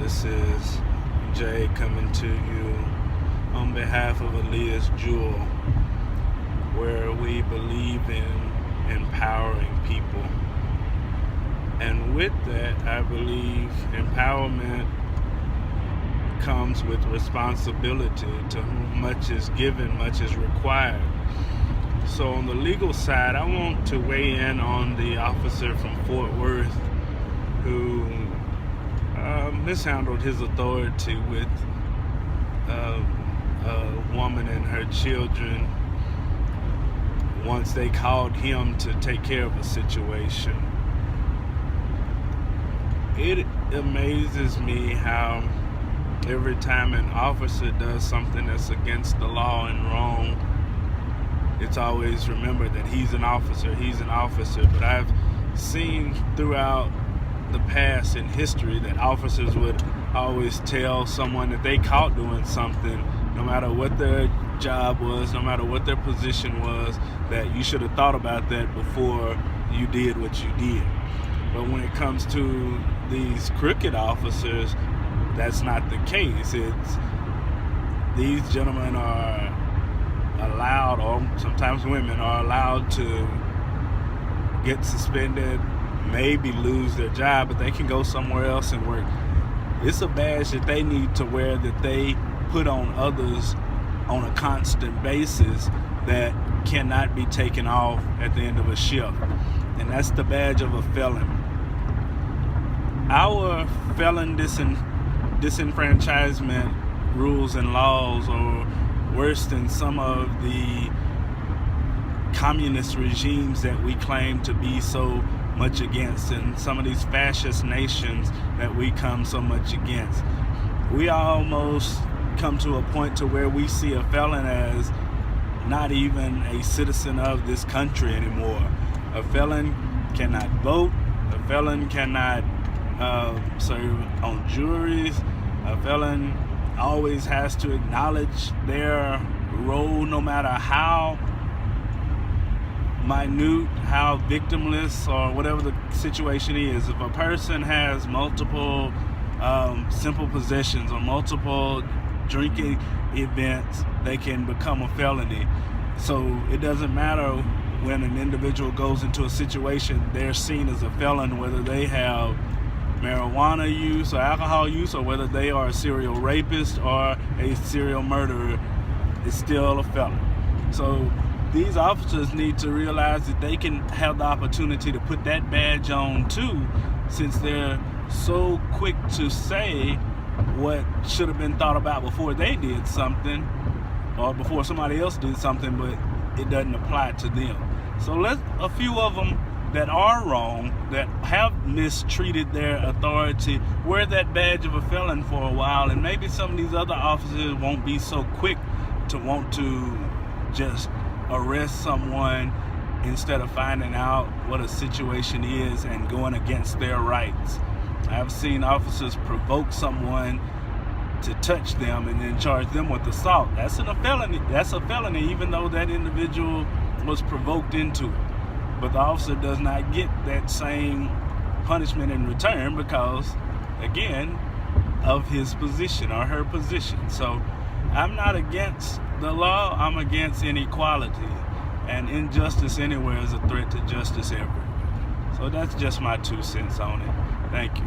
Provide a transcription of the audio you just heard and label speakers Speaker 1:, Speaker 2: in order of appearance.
Speaker 1: This is Jay coming to you on behalf of Elias Jewell, where we believe in empowering people. And with that, I believe empowerment comes with responsibility. To whom much is given, much is required. So on the legal side, I want to weigh in on the officer from Fort Worth who mishandled his authority with a woman and her children once they called him to take care of a situation. It amazes me how every time an officer does something that's against the law and wrong, it's always remembered that he's an officer. But I've seen throughout the past in history that officers would always tell someone that they caught doing something, no matter what their job was, no matter what their position was, that you should have thought about that before you did what you did. But when it comes to these crooked officers, that's not the case. These gentlemen are allowed, or sometimes women are allowed, to get suspended, maybe lose their job, but they can go somewhere else and work. It's a badge that they need to wear, that they put on others on a constant basis, that cannot be taken off at the end of a shift. And that's the badge of a felon. Our felon disenfranchisement rules and laws are worse than some of the communist regimes that we claim to be so much against, and some of these fascist nations that we come so much against. We almost come to a point to where we see a felon as not even a citizen of this country anymore. A felon cannot vote. A felon cannot serve on juries. A felon always has to acknowledge their role, no matter how minute, how victimless, or whatever the situation is. If a person has multiple simple possessions or multiple drinking events, they can become a felony. So it doesn't matter when an individual goes into a situation, they're seen as a felon, whether they have marijuana use or alcohol use, or whether they are a serial rapist or a serial murderer. It's still a felon. So these officers need to realize that they can have the opportunity to put that badge on too, since they're so quick to say what should have been thought about before they did something, or before somebody else did something, but it doesn't apply to them. So let a few of them that are wrong, that have mistreated their authority, wear that badge of a felon for a while, and maybe some of these other officers won't be so quick to want to just arrest someone instead of finding out what a situation is and going against their rights. I've seen officers provoke someone to touch them and then charge them with assault. That's a felony, even though that individual was provoked into it. But the officer does not get that same punishment in return because, again, of his position or her position. So I'm not against the law, I'm against inequality. And injustice anywhere is a threat to justice everywhere. So that's just my 2 cents on it. Thank you.